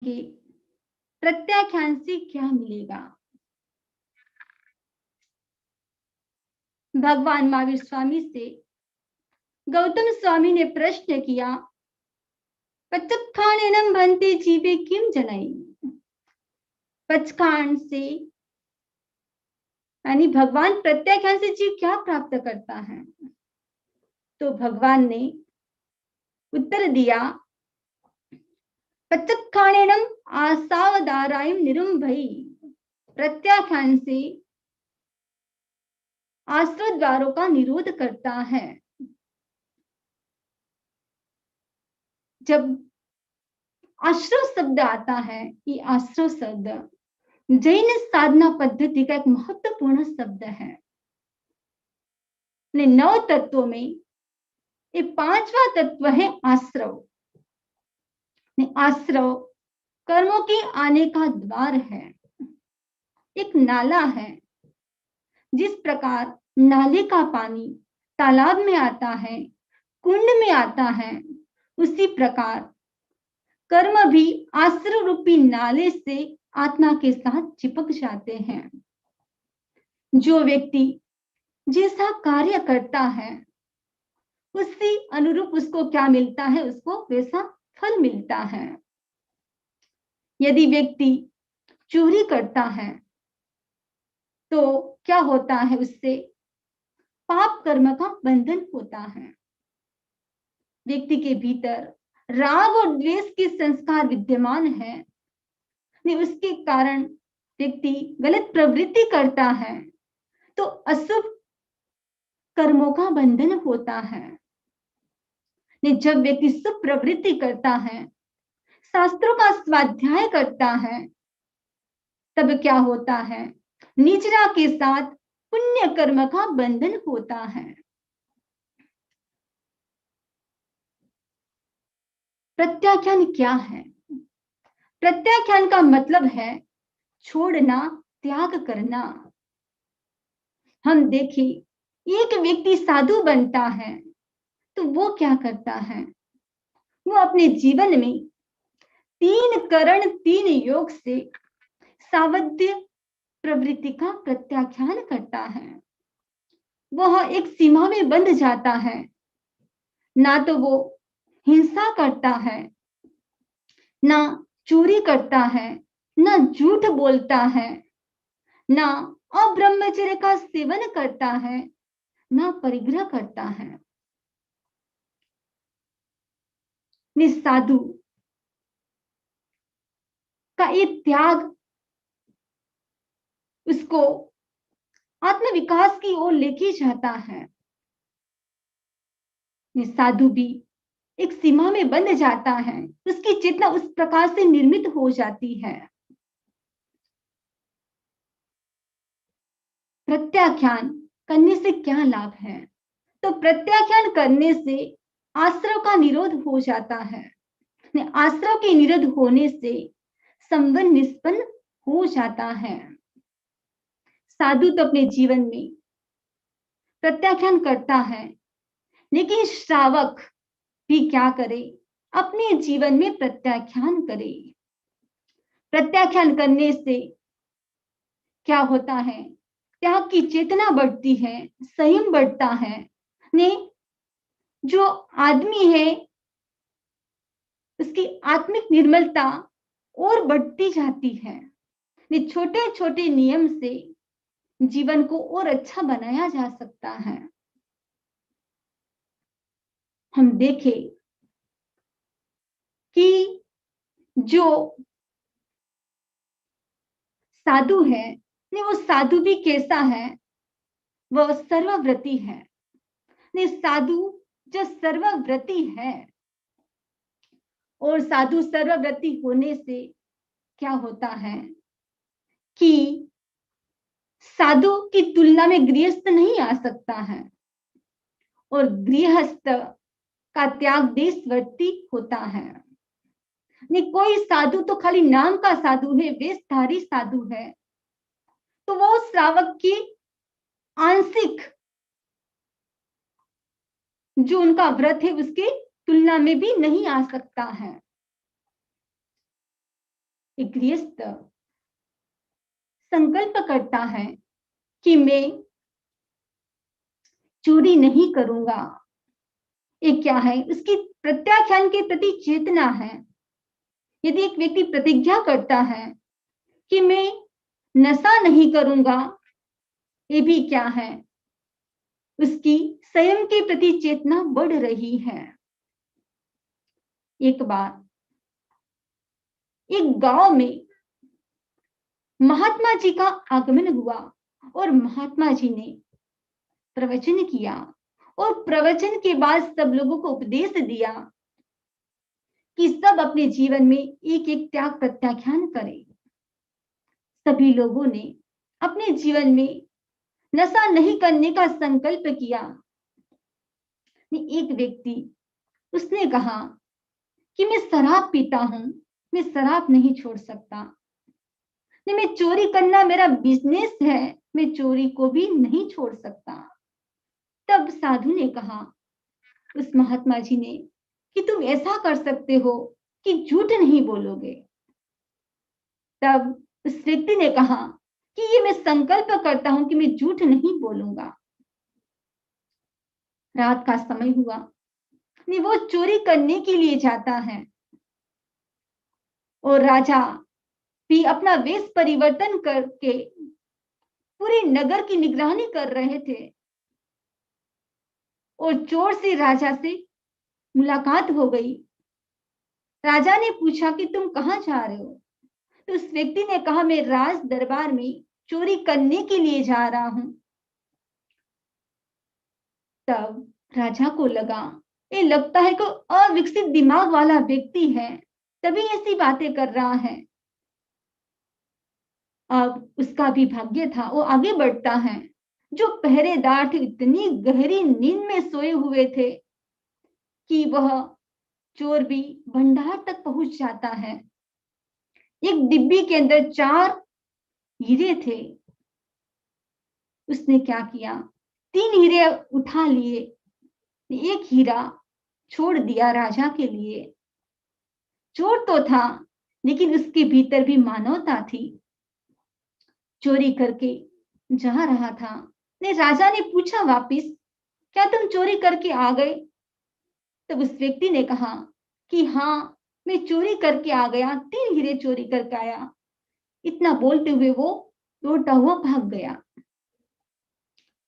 कि प्रत्याख्यान से क्या मिलेगा। भगवान महावीर स्वामी से गौतम स्वामी ने प्रश्न किया, पचखानेनम बनते जीवे किम जनई। पचखान से यानी भगवान प्रत्याख्यान से जीव क्या प्राप्त करता है। तो भगवान ने उत्तर दिया, पचखानेनम आसावदारायम निरुंभई। प्रत्याख्यान से आश्रय द्वारों का निरोध करता है। जब आश्रय शब्द आता है, ये आश्रय शब्द जैन साधना पद्धति का एक महत्वपूर्ण शब्द है। 9 तत्वों में ये 5वां तत्व है आश्रव। आश्रव कर्मों के आने का द्वार है, एक नाला है। जिस प्रकार नाले का पानी तालाब में आता है, कुंड में आता है, उसी प्रकार कर्म भी आश्रय रूपी नाले से आत्मा के साथ चिपक जाते हैं। जो व्यक्ति जैसा कार्य करता है उसी अनुरूप उसको क्या मिलता है, उसको वैसा फल मिलता है। यदि व्यक्ति चोरी करता है तो क्या होता है, उससे पाप कर्म का बंधन होता है। व्यक्ति के भीतर राग और द्वेष के संस्कार विद्यमान है, उसके कारण व्यक्ति गलत प्रवृत्ति करता है तो अशुभ कर्मों का बंधन होता है। जब व्यक्ति शुभ प्रवृत्ति करता है, शास्त्रों का स्वाध्याय करता है, तब क्या होता है, निचरा के साथ पुण्य कर्म का बंधन होता है। प्रत्याख्यान क्या है? प्रत्याख्यान का मतलब है छोड़ना, त्याग करना। हम देखें, एक व्यक्ति साधु बनता है तो वो क्या करता है, वो अपने जीवन में 3 करण 3 योग से सावध्य प्रवृत्ति का प्रत्याख्यान करता है। वह एक सीमा में बंध जाता है। ना तो वो हिंसा करता है, ना चोरी करता है, ना झूठ बोलता है, ना अब्रह्मचर्य का सेवन करता है, ना परिग्रह करता है। साधु का ये त्याग उसको आत्मविकास की ओर लेके जाता है। साधु भी एक सीमा में बंध जाता है, उसकी चेतना उस प्रकार से निर्मित हो जाती है। प्रत्याख्यान करने से क्या लाभ है? तो प्रत्याख्यान करने से आश्रव का निरोध हो जाता है। आश्रव के निरोध होने से संबंध निष्पन्न हो जाता है। साधु तो अपने जीवन में प्रत्याख्यान करता है, लेकिन श्रावक भी क्या करे, अपने जीवन में प्रत्याख्यान करे। प्रत्याख्यान करने से क्या होता है, त्याग की चेतना बढ़ती है, संयम बढ़ता है। ने जो आदमी है उसकी आत्मिक निर्मलता और बढ़ती जाती है। छोटे छोटे नियम से जीवन को और अच्छा बनाया जा सकता है। हम देखें कि जो साधु है, वो साधु भी कैसा है, वह सर्वव्रती है। साधु जो सर्वव्रती है, और साधु सर्वव्रती होने से क्या होता है कि साधु की तुलना में गृहस्थ नहीं आ सकता है, और गृहस्थ का त्याग देशवर्ती होता है। नहीं, कोई साधु तो खाली नाम का साधु है, वेशधारी साधु है, तो वो श्रावक की आंशिक जो उनका व्रत है उसके तुलना में भी नहीं आ सकता है। एक गृहस्थ संकल्प करता है कि मैं चोरी नहीं करूंगा। ये क्या है? उसकी प्रत्याख्यान के प्रति चेतना है। यदि एक व्यक्ति प्रतिज्ञा करता है कि मैं नशा नहीं करूंगा, ये भी क्या है? उसकी स्वयं के प्रति चेतना बढ़ रही है। एक बार एक गांव में महात्मा जी का आगमन हुआ और महात्मा जी ने प्रवचन किया और प्रवचन के बाद सब लोगों को उपदेश दिया कि सब अपने जीवन में एक एक त्याग प्रत्याख्यान करें। सभी लोगों ने अपने जीवन में नशा नहीं करने का संकल्प किया। एक व्यक्ति उसने कहा कि मैं शराब पीता हूं, मैं शराब नहीं छोड़ सकता। नहीं, मैं चोरी करना मेरा बिजनेस है, मैं चोरी को भी नहीं छोड़ सकता। तब साधु ने कहा, उस महात्मा जी ने, कि तुम ऐसा कर सकते हो कि झूठ नहीं बोलोगे। तब उस व्यक्ति ने कहा कि ये मैं संकल्प करता हूं कि मैं झूठ नहीं बोलूंगा। रात का समय हुआ, नहीं वो चोरी करने के लिए जाता है और राजा भी अपना वेश परिवर्तन करके पूरे नगर की निगरानी कर रहे थे और चोर से राजा से मुलाकात हो गई। राजा ने पूछा कि तुम कहां जा रहे हो? तो उस व्यक्ति ने कहा, मैं राज दरबार में चोरी करने के लिए जा रहा हूं। तब राजा को लगा, ये लगता है कोई अविकसित दिमाग वाला व्यक्ति है, तभी ऐसी बातें कर रहा है। अब उसका भी भाग्य था, वो आगे बढ़ता है। जो पहरेदार थे इतनी गहरी नींद में सोए हुए थे कि वह चोर भी भंडार तक पहुंच जाता है। एक डिब्बी के अंदर 4 हीरे थे। उसने क्या किया, 3 हीरे उठा लिए, एक हीरा छोड़ दिया राजा के लिए। चोर तो था लेकिन उसके भीतर भी मानवता थी। चोरी करके जा रहा था। ने राजा ने पूछा वापिस, क्या तुम चोरी करके आ गए? तब उस व्यक्ति ने कहा कि हाँ, मैं चोरी करके आ गया, 3 हीरे चोरी करके आया। इतना बोलते हुए वो दौड़ता हुआ भाग गया।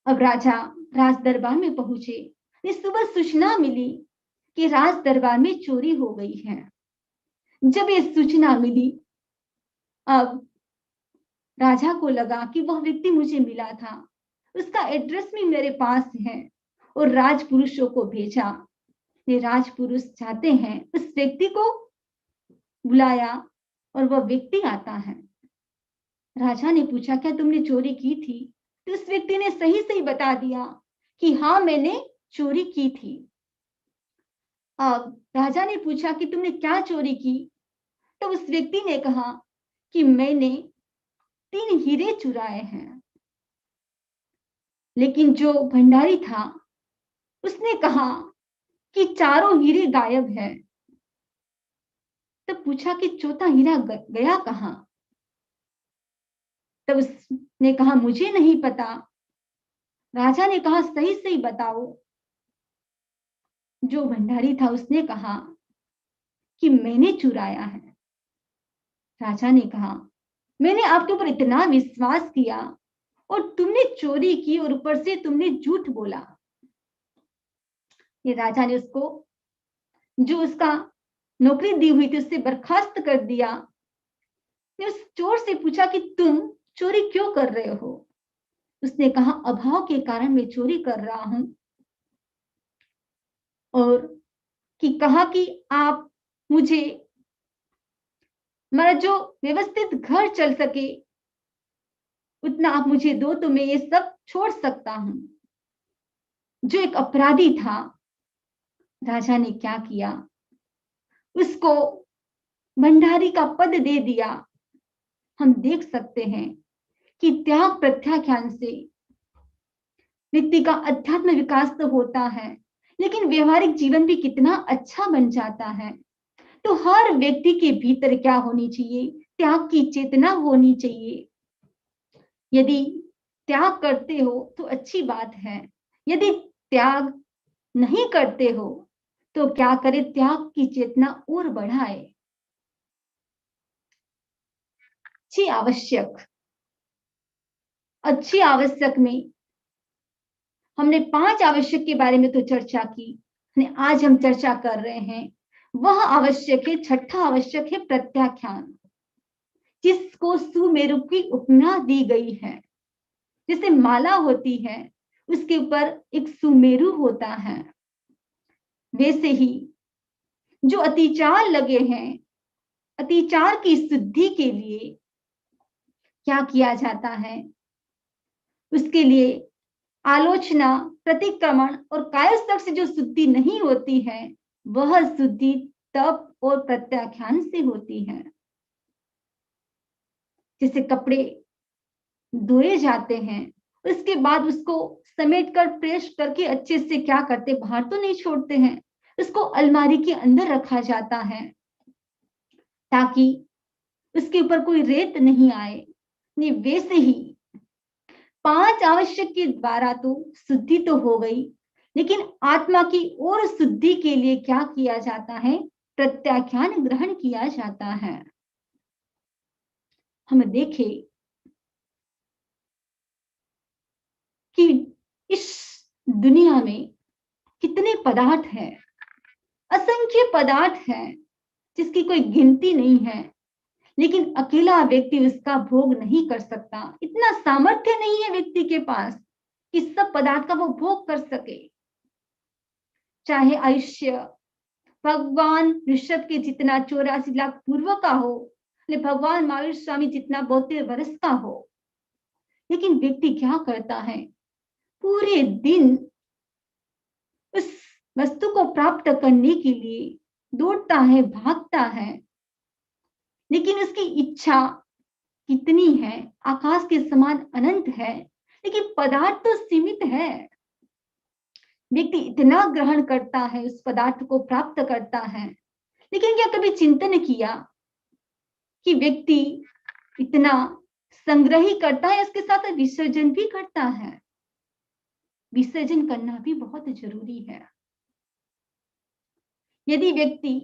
अब राजा राज दरबार में पहुंचे। सुबह सूचना मिली कि राज दरबार में चोरी हो गई है। जब ये सूचना मिली, अब राजा को लगा कि वह व्यक्ति मुझे मिला था, उसका एड्रेस भी मेरे पास है और राजपुरुषों को भेजा। ये राजपुरुष चाहते हैं, उस व्यक्ति को बुलाया और वह व्यक्ति आता है। राजा ने पूछा, क्या तुमने चोरी की थी? तो उस व्यक्ति ने सही सही बता दिया कि हाँ, मैंने चोरी की थी। अब राजा ने पूछा कि तुमने क्या चोरी की? तो उस व्यक्ति ने कहा कि मैंने 3 हीरे चुराए हैं। लेकिन जो भंडारी था उसने कहा कि 4 हीरे गायब है। तब पूछा कि चौथा हीरा गया कहां? तब उसने कहा, मुझे नहीं पता। राजा ने कहा, सही सही बताओ। जो भंडारी था उसने कहा कि मैंने चुराया है। राजा ने कहा, मैंने आपके ऊपर इतना विश्वास किया और तुमने चोरी की और ऊपर से तुमने झूठ बोला। ये राजा ने उसको, जो उसका नौकरी दी हुई थी, उससे बर्खास्त कर दिया। ने उस चोर से पूछा कि तुम चोरी क्यों कर रहे हो? उसने कहा, अभाव के कारण मैं चोरी कर रहा हूं। और कि कहा कि आप मुझे, मेरा जो व्यवस्थित घर चल सके उतना आप मुझे दो तो मैं ये सब छोड़ सकता हूं। जो एक अपराधी था, राजा ने क्या किया, उसको भंडारी का पद दे दिया। हम देख सकते हैं कि त्याग प्रत्याख्यान से व्यक्ति का अध्यात्म विकास तो होता है, लेकिन व्यवहारिक जीवन भी कितना अच्छा बन जाता है। तो हर व्यक्ति के भीतर क्या होनी चाहिए? त्याग की चेतना होनी चाहिए। यदि त्याग करते हो तो अच्छी बात है, यदि त्याग नहीं करते हो तो क्या करे, त्याग की चेतना और बढ़ाए। अच्छी आवश्यक, अच्छी आवश्यक में हमने 5 आवश्यक के बारे में तो चर्चा की, आज हम चर्चा कर रहे हैं वह आवश्यक है, छठा आवश्यक है प्रत्याख्यान, जिसको सुमेरु की उपमा दी गई है। जैसे माला होती है उसके ऊपर एक सुमेरु होता है, वैसे ही जो अतिचार लगे हैं, अतिचार की शुद्धि के लिए क्या किया जाता है, उसके लिए आलोचना, प्रतिक्रमण और कायस्थक से जो शुद्धि नहीं होती है वह शुद्धि तप और प्रत्याख्यान से होती है। जैसे कपड़े धोए जाते हैं, उसके बाद उसको समेट कर प्रेस करके अच्छे से क्या करते, बाहर तो नहीं छोड़ते हैं, उसको अलमारी के अंदर रखा जाता है ताकि उसके ऊपर कोई रेत नहीं आए। नहीं, वैसे ही 5 आवश्यक के द्वारा तो शुद्धि तो हो गई, लेकिन आत्मा की और शुद्धि के लिए क्या किया जाता है, प्रत्याख्यान ग्रहण किया जाता है। हम देखें कि इस दुनिया में कितने पदार्थ हैं, असंख्य पदार्थ हैं जिसकी कोई गिनती नहीं है, लेकिन अकेला व्यक्ति उसका भोग नहीं कर सकता। इतना सामर्थ्य नहीं है व्यक्ति के पास कि सब पदार्थ का वो भोग कर सके। चाहे आयुष्य भगवान ऋषभ के जितना 84 लाख पूर्व का हो, भगवान महावीर स्वामी जितना 72 वर्ष का हो, लेकिन व्यक्ति क्या करता है, पूरे दिन उस वस्तु को प्राप्त करने के लिए दौड़ता है, भागता है, लेकिन उसकी इच्छा कितनी है, आकाश के समान अनंत है, लेकिन पदार्थ तो सीमित है। व्यक्ति इतना ग्रहण करता है, उस पदार्थ को प्राप्त करता है, लेकिन क्या कभी चिंतन किया कि व्यक्ति इतना संग्रह ही करता है, इसके साथ विसर्जन भी करता है। विसर्जन करना भी बहुत जरूरी है। यदि व्यक्ति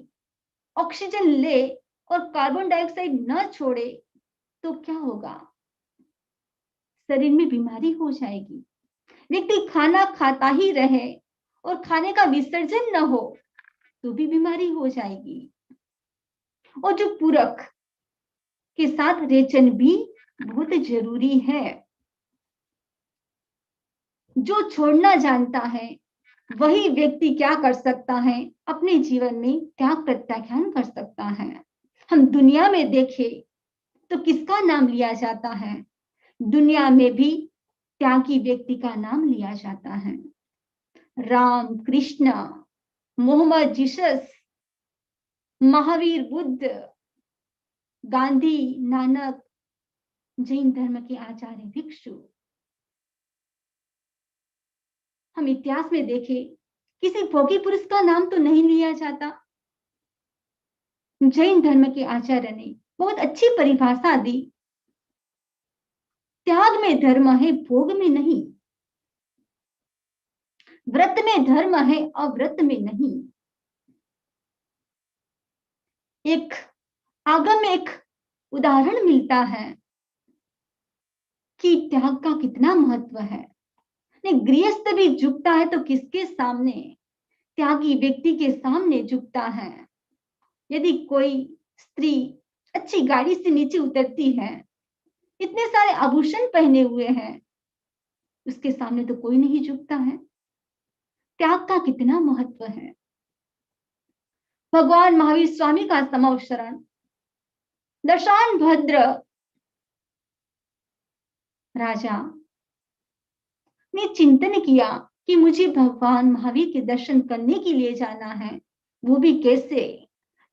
ऑक्सीजन ले और कार्बन डाइऑक्साइड न छोड़े तो क्या होगा, शरीर में बीमारी हो जाएगी। व्यक्ति खाना खाता ही रहे और खाने का विसर्जन न हो तो भी बीमारी हो जाएगी। और जो पूरक के साथ रेचन भी बहुत जरूरी है। जो छोड़ना जानता है वही व्यक्ति क्या कर सकता है, अपने जीवन में त्याग प्रत्याख्यान कर सकता है। हम दुनिया में देखें तो किसका नाम लिया जाता है, दुनिया में भी त्यागी व्यक्ति का नाम लिया जाता है। राम, कृष्ण, मोहम्मद, जीसस, महावीर, बुद्ध, गांधी, नानक, जैन धर्म के आचार्य, भिक्षु। हम इतिहास में देखें, किसी भोगी पुरुष का नाम तो नहीं लिया जाता। जैन धर्म के आचार्य ने बहुत अच्छी परिभाषा दी, त्याग में धर्म है, भोग में नहीं। व्रत में धर्म है, अव्रत में नहीं। एक आगम में एक उदाहरण मिलता है कि त्याग का कितना महत्व है। गृहस्थ भी झुकता है तो किसके सामने, त्यागी व्यक्ति के सामने झुकता है। यदि कोई स्त्री अच्छी गाड़ी से नीचे उतरती है, इतने सारे आभूषण पहने हुए हैं, उसके सामने तो कोई नहीं झुकता है। त्याग का कितना महत्व है। भगवान महावीर स्वामी का समवशरण दशान भद्र राजा ने चिंतन किया कि मुझे भगवान महावीर के दर्शन करने के लिए जाना है, वो भी कैसे,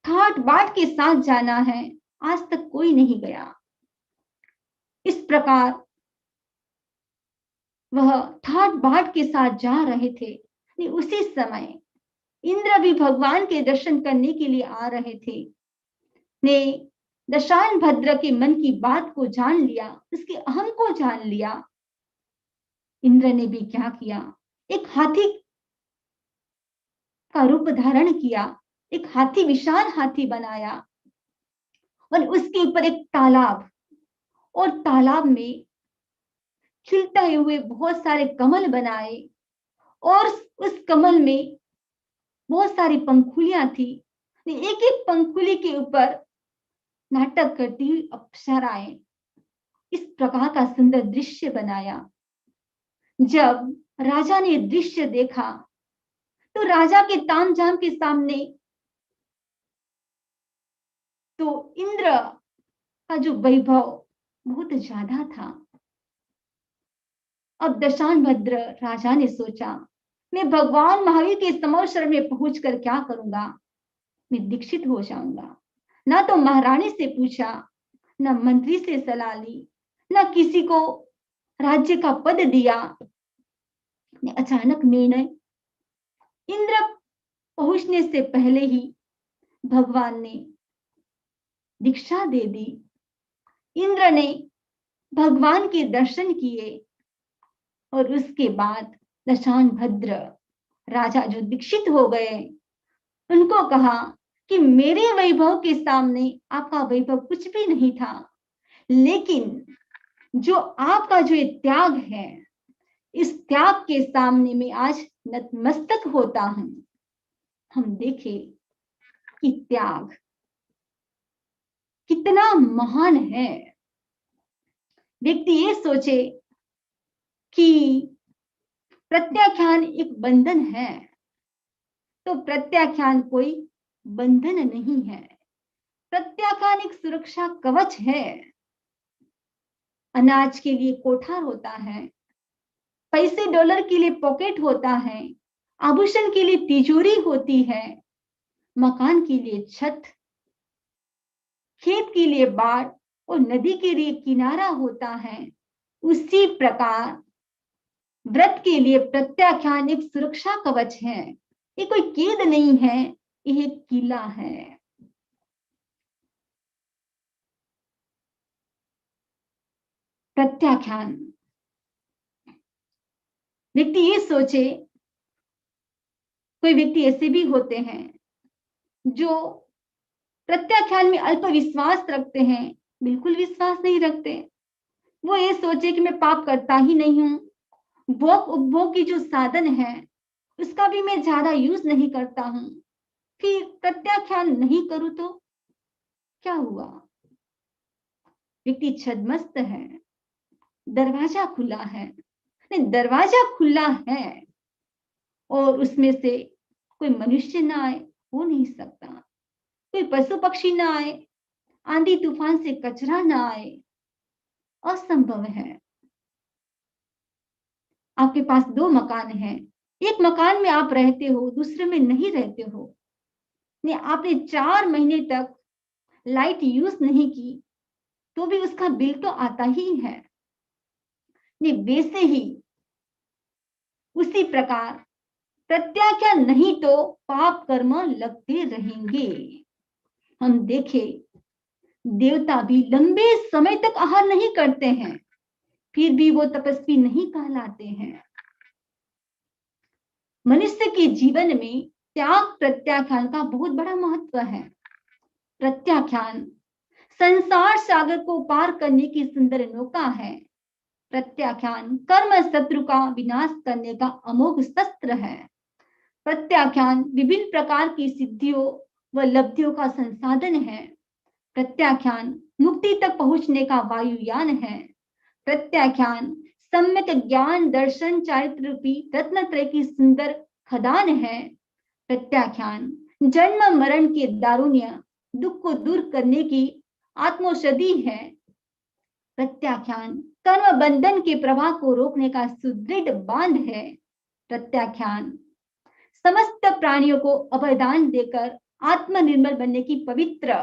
ठाट बाट के साथ जाना है, आज तक कोई नहीं गया। इस प्रकार वह ठाट बाट के साथ जा रहे थे। उसी समय इंद्र भी भगवान के दर्शन करने के लिए आ रहे थे। ने दशान भद्र के मन की बात को जान लिया, उसके अहम को जान लिया। इंद्र ने भी क्या किया, एक हाथी का रूप धारण किया, एक हाथी, विशाल हाथी बनाया और उसके ऊपर एक तालाब, और तालाब में खिलते हुए बहुत सारे कमल बनाए और उस कमल में बहुत सारी पंखुलियां थी। एक एक पंखुली के ऊपर नाटक करती हुई अप्सराएं, इस प्रकार का सुंदर दृश्य बनाया। जब राजा ने दृश्य देखा तो राजा के तामझाम के सामने तो इंद्र का जो वैभव बहुत ज्यादा था। अब दशानभद्र राजा ने सोचा, मैं भगवान महावीर के समोशरण में पहुंचकर क्या करूंगा, मैं दीक्षित हो जाऊंगा। ना तो महारानी से पूछा, ना मंत्री से सलाह ली, ना किसी को राज्य का पद दिया। अचानक निर्णय, इंद्र पहुंचने से पहले ही भगवान ने दीक्षा दे दी। इंद्र ने भगवान के दर्शन किए और उसके बाद दशानभद्र राजा जो दीक्षित हो गए, उनको कहा कि मेरे वैभव के सामने आपका वैभव कुछ भी नहीं था, लेकिन जो आपका जो ये त्याग है, इस त्याग के सामने में आज नतमस्तक होता हूं। हम देखें कि त्याग कितना महान है। व्यक्ति ये सोचे कि प्रत्याख्यान एक बंधन है, तो प्रत्याख्यान कोई बंधन नहीं है। प्रत्याख्यान एक सुरक्षा कवच है। अनाज के लिए कोठार होता है, पैसे डॉलर के लिए पॉकेट होता है, आभूषण के लिए तिजोरी होती है, मकान के लिए छत, खेत के लिए बाड़ और नदी के लिए किनारा होता है। उसी प्रकार व्रत के लिए प्रत्याख्यान एक सुरक्षा कवच है। ये कोई कैद नहीं है, ये एक किला है। प्रत्याख्यान, व्यक्ति ये सोचे, कोई व्यक्ति ऐसे भी होते हैं जो प्रत्याख्यान में अल्प विश्वास रखते हैं, बिल्कुल विश्वास नहीं रखते। वो ये सोचे कि मैं पाप करता ही नहीं हूं, भोग उपभोग की जो साधन है उसका भी मैं ज्यादा यूज नहीं करता हूं, फिर प्रत्याख्यान नहीं करूं तो क्या हुआ। व्यक्ति छद्मस्त है, दरवाजा खुला है, नहीं दरवाजा खुला है और उसमें से कोई मनुष्य ना आए, हो नहीं सकता। कोई पशु पक्षी ना आए, आंधी तूफान से कचरा ना आए, असंभव है। आपके पास दो मकान हैं, एक मकान में आप रहते हो, दूसरे में नहीं रहते हो। नहीं, आपने 4 महीने तक लाइट यूज नहीं की तो भी उसका बिल तो आता ही है। नहीं, वैसे ही उसी प्रकार प्रत्याख्यान नहीं तो पाप कर्म लगते रहेंगे। हम देखें, देवता भी लंबे समय तक आहार नहीं करते हैं, फिर भी वो तपस्वी नहीं कहलाते हैं। मनुष्य के जीवन में त्याग प्रत्याख्यान का बहुत बड़ा महत्व है। प्रत्याख्यान संसार सागर को पार करने की सुंदर नौका है। प्रत्याख्यान कर्म शत्रु का विनाश करने का अमोघ शस्त्र है। प्रत्याख्यान विभिन्न प्रकार की सिद्धियों व लब्धियों का संसाधन है। प्रत्याख्यान मुक्ति तक पहुंचने का वायुयान है। प्रत्याख्यान सम्यक ज्ञान दर्शन चारित्र रूपी रत्नत्रय की सुंदर खदान है। प्रत्याख्यान जन्म मरण के दारुण्य दुख को दूर करने की आत्मौषधि है। प्रत्याख्यान कर्म बंधन के प्रवाह को रोकने का सुदृढ़ बांध है। प्रत्याख्यान समस्त प्राणियों को अभयदान देकर आत्मनिर्भर बनने की पवित्र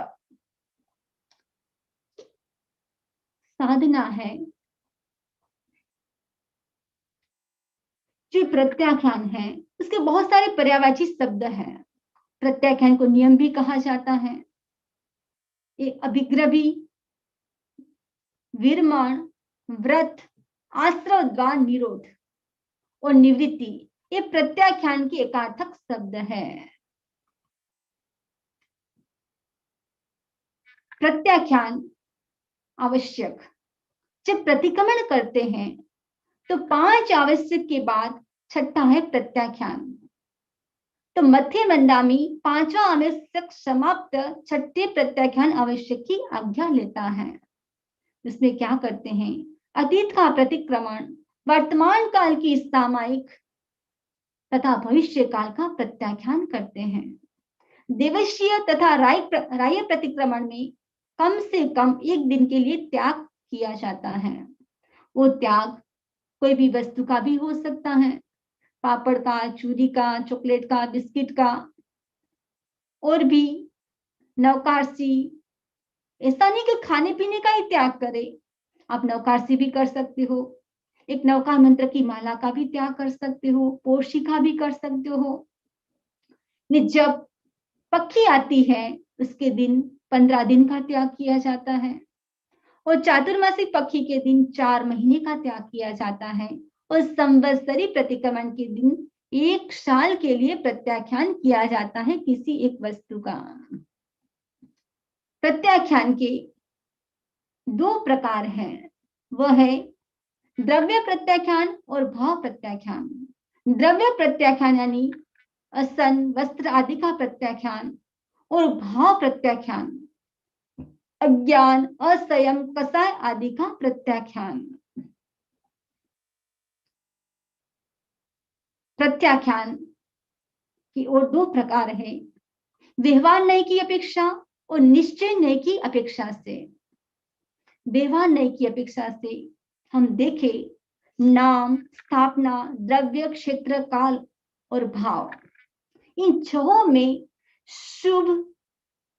साधना है। जो प्रत्याख्यान है उसके बहुत सारे पर्यायवाची शब्द हैं। प्रत्याख्यान को नियम भी कहा जाता है। अभिग्रभी, विरमण, व्रत, आश्रव द्वार निरोध और निवृत्ति ये प्रत्याख्यान के एकार्थक शब्द है। प्रत्याख्यान आवश्यक, जब प्रतिक्रमण करते हैं तो 5 आवश्यक के बाद छठा है प्रत्याख्यान। तो मध्य मंदामी 5वां आवश्यक समाप्त छठे प्रत्याख्यान आवश्यक की आज्ञा लेता है। इसमें क्या करते हैं? अतीत का प्रतिक्रमण, वर्तमान काल की सामायिक तथा भविष्य काल का प्रत्याख्यान करते हैं। देवशीय तथा राय प्रतिक्रमण में कम से कम 1 दिन के लिए त्याग किया जाता है। वो त्याग कोई भी वस्तु का भी हो सकता है, पापड़ का, चूरी का, चॉकलेट का, बिस्किट का, और भी नवकारसी। ऐसा नहीं कि खाने पीने का ही त्याग करे, आप नवकारसी भी कर सकते हो, एक नवकार मंत्र की माला का भी त्याग कर सकते हो, पोर्शी का भी कर सकते हो। जब पक्षी आती है उसके दिन 15 दिन का त्याग किया जाता है, और चातुर्मासिक पक्षी के दिन 4 महीने का त्याग किया जाता है, और संवत्सरी प्रतिक्रमण के दिन 1 साल के लिए प्रत्याख्यान किया जाता है किसी एक वस्तु का। प्रत्याख्यान के 2 प्रकार हैं, वह है द्रव्य प्रत्याख्यान और भाव प्रत्याख्यान। द्रव्य प्रत्याख्यान यानी असन, वस्त्र आदि का प्रत्याख्यान, और भाव प्रत्याख्यान अज्ञान, असंयम, कसाय आदि का प्रत्याख्यान। प्रत्याख्यान की और 2 प्रकार है, व्यवहार न्याय की अपेक्षा और निश्चय न्याय की अपेक्षा से। व्यवहार न्याय की अपेक्षा से हम देखें, नाम, स्थापना, द्रव्य, क्षेत्र, काल और भाव, इन 6 में शुभ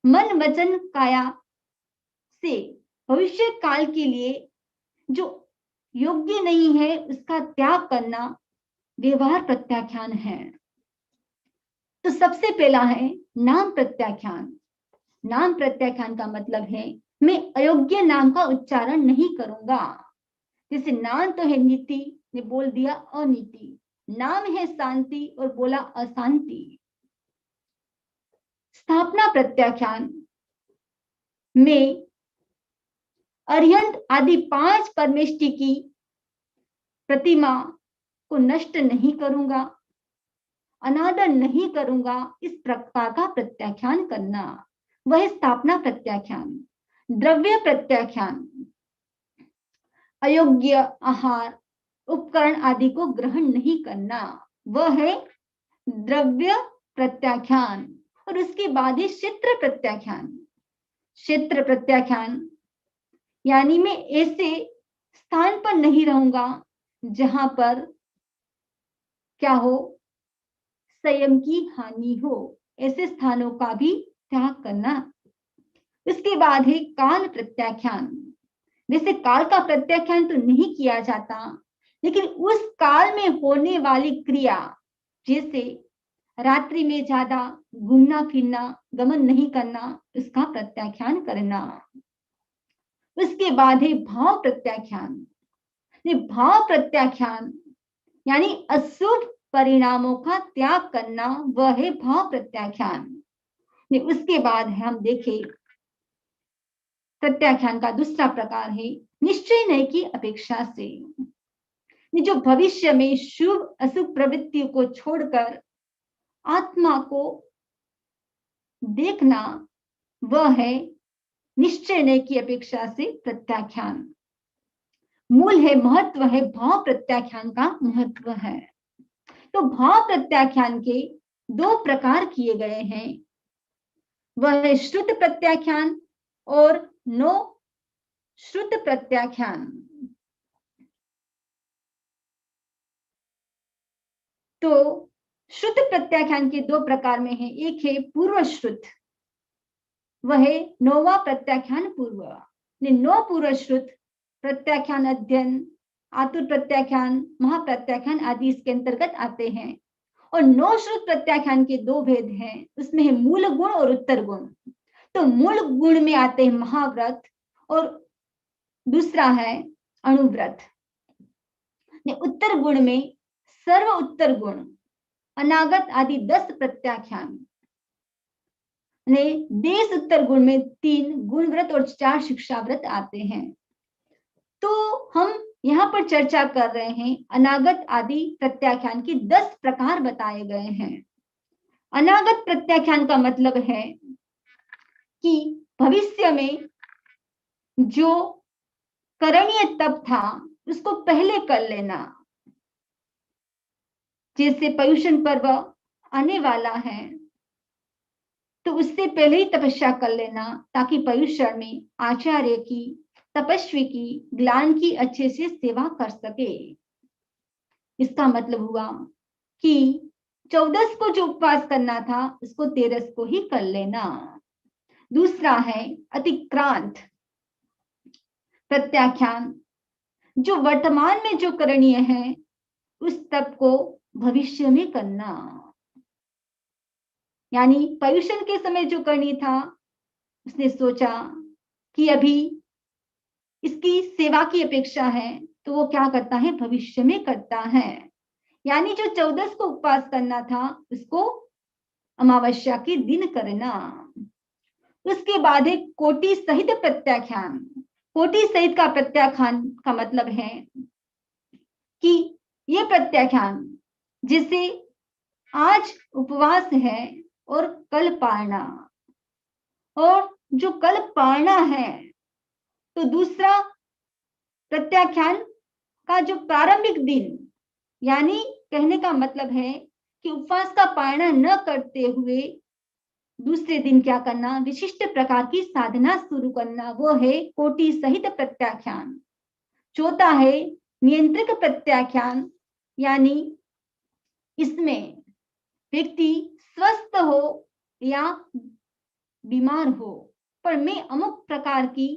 मन, वचन, काया से भविष्य काल के लिए जो योग्य नहीं है उसका त्याग करना व्यवहार प्रत्याख्यान है। तो सबसे पहला है नाम प्रत्याख्यान। नाम प्रत्याख्यान का मतलब है मैं अयोग्य नाम का उच्चारण नहीं करूंगा। जैसे नाम तो है नीति, ने बोल दिया अनीति, नाम है शांति और बोला अशांति। स्थापना प्रत्याख्यान में अरिहंत आदि 5 परमेष्टि की प्रतिमा को नष्ट नहीं करूंगा, अनादर नहीं करूंगा, इस प्रकार का प्रत्याख्यान करना, वह स्थापना प्रत्याख्यान। द्रव्य प्रत्याख्यान अयोग्य आहार, उपकरण आदि को ग्रहण नहीं करना, वह है द्रव्य प्रत्याख्यान। और उसके बाद है क्षेत्र प्रत्याख्यान। क्षेत्र प्रत्याख्यान यानी मैं ऐसे स्थान पर नहीं रहूंगा जहां पर क्या हो, संयम की हानि हो, ऐसे स्थानों का भी त्याग करना। इसके बाद है काल प्रत्याख्यान। वैसे काल का प्रत्याख्यान तो नहीं किया जाता, लेकिन उस काल में होने वाली क्रिया, जैसे रात्रि में ज्यादा घूमना फिरना, गमन नहीं करना, इसका प्रत्याख्यान करना। उसके बाद है भाव प्रत्याख्यान। भाव प्रत्याख्यान यानी अशुभ परिणामों का त्याग करना, वह है भाव प्रत्याख्यान। उसके बाद है हम देखें प्रत्याख्यान का दूसरा प्रकार है निश्चय न्याय की अपेक्षा से। जो भविष्य में शुभ अशुभ प्रवृत्तियों को छोड़कर आत्मा को देखना, वह है निश्चय न्याय की अपेक्षा से प्रत्याख्यान। मूल है, महत्व है, भाव प्रत्याख्यान का महत्व है। तो भाव प्रत्याख्यान के 2 प्रकार किए गए हैं, वह है श्रुत प्रत्याख्यान और नो श्रुत प्रत्याख्यान। तो श्रुत प्रत्याख्यान के 2 प्रकार में है, एक है पूर्व श्रुत, वह है नोवा प्रत्याख्यान पूर्व। नो पूर्व श्रुत प्रत्याख्यान अध्ययन, आतुर प्रत्याख्यान, महाप्रत्याख्यान आदि इसके अंतर्गत आते हैं। और नो श्रुत प्रत्याख्यान के 2 भेद हैं, उसमें है मूल गुण और उत्तर गुण। तो मूल गुण में आते हैं महाव्रत और दूसरा है अणुव्रत। उत्तर गुण में सर्व उत्तर गुण, अनागत आदि 10 प्रत्याख्यान। देश उत्तर गुण में 3 गुण व्रत और 4 शिक्षा व्रत आते हैं। तो हम यहाँ पर चर्चा कर रहे हैं अनागत आदि प्रत्याख्यान की 10 प्रकार बताए गए हैं। अनागत प्रत्याख्यान का मतलब है कि भविष्य में जो करणीय तप था उसको पहले कर लेना। जैसे पर्युषण पर्व आने वाला है तो उससे पहले ही तपस्या कर लेना, ताकि पर्युषण में आचार्य की, तपस्वी की, ग्लान की अच्छे से सेवा कर सके। इसका मतलब हुआ कि 14 को जो उपवास करना था उसको 13 को ही कर लेना। दूसरा है अतिक्रांत प्रत्याख्यान, जो वर्तमान में जो करणीय है उस तप को भविष्य में करना। यानी पर्युषण के समय जो करनी था उसने सोचा कि अभी इसकी सेवा की अपेक्षा है तो वो क्या करता है, भविष्य में करता है। यानी जो 14 को उपवास करना था उसको अमावस्या के दिन करना। उसके बाद है कोटि सहित प्रत्याख्यान। कोटि सहित का प्रत्याख्यान का मतलब है कि ये प्रत्याख्यान जिसे आज उपवास है और कल पारना, और जो कल पारना है तो दूसरा प्रत्याख्यान का जो प्रारंभिक दिन, यानी कहने का मतलब है कि उपवास का पालना न करते हुए दूसरे दिन क्या करना, विशिष्ट प्रकार की साधना शुरू करना, वो है कोटि सहित प्रत्याख्यान। चौथा है नियंत्रक प्रत्याख्यान, यानी इसमें व्यक्ति स्वस्थ हो या बीमार हो पर मैं अमुक प्रकार की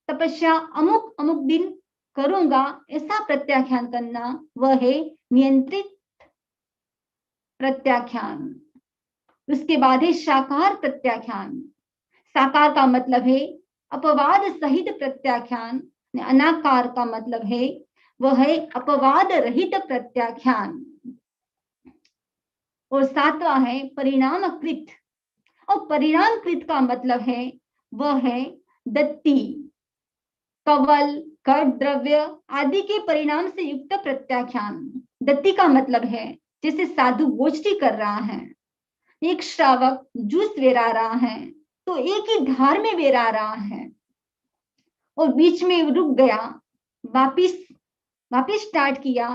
तपस्या अमुक अमुक दिन करूंगा, ऐसा प्रत्याख्यान करना, वह है नियंत्रित प्रत्याख्यान। उसके बाद है साकार प्रत्याख्यान। साकार का मतलब है अपवाद सहित प्रत्याख्यान, अनाकार का मतलब है वह है अपवाद रहित प्रत्याख्यान। और सातवां है परिणामकृत, और परिणामकृत का मतलब है वह है दत्ती, कवल, घट, द्रव्य आदि के परिणाम से युक्त प्रत्याख्यान। दत्ती का मतलब है जैसे साधु गोष्ठी कर रहा है, एक श्रावक जूस वेरा रहा है तो एक ही धार में वेरा रहा है और बीच में रुक गया, वापिस स्टार्ट किया,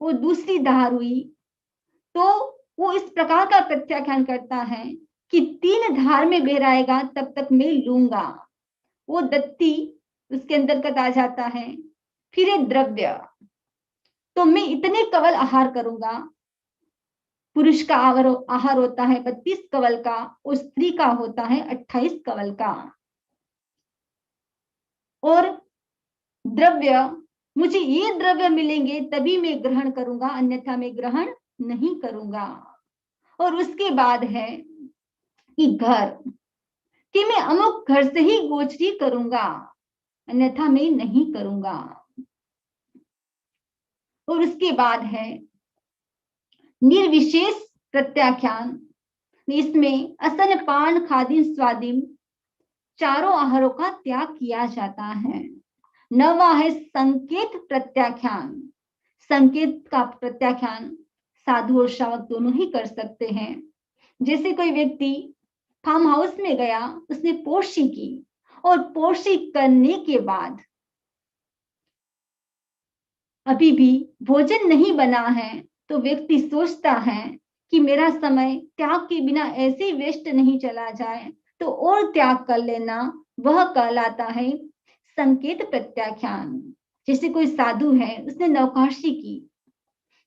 वो दूसरी धार हुई, तो वो इस प्रकार का प्रत्याख्यान करता है कि 3 धार में बेराएगा तब तक मैं लूंगा। वो दत्ती उसके अंतर्गत आ जाता है। फिर है द्रव्य, तो मैं इतने कवल आहार करूंगा। पुरुष का आहार होता है 32 कवल का और स्त्री का होता है 28 कवल का। और द्रव्य, मुझे ये द्रव्य मिलेंगे तभी मैं ग्रहण करूंगा, अन्यथा मैं ग्रहण नहीं करूंगा। और उसके बाद है कि घर, कि मैं अमुक घर से ही गोचरी करूंगा, अन्यथा मैं नहीं करूंगा। और उसके बाद है निर्विशेष प्रत्याख्यान। इसमें असन, पान, खादिन, स्वादिन चारों आहारों का त्याग किया जाता है। नवा है संकेत प्रत्याख्यान। संकेत का प्रत्याख्यान साधु और श्रावक दोनों ही कर सकते हैं। जैसे कोई व्यक्ति फार्म हाउस में गया, उसने पोशी की और पोशी करने के बाद अभी भी भोजन नहीं बना है तो व्यक्ति सोचता है कि मेरा समय त्याग के बिना ऐसे वेस्ट नहीं चला जाए, तो और त्याग कर लेना, वह कहलाता है संकेत प्रत्याख्यान। जैसे कोई साधु है, उसने नौकाशी की,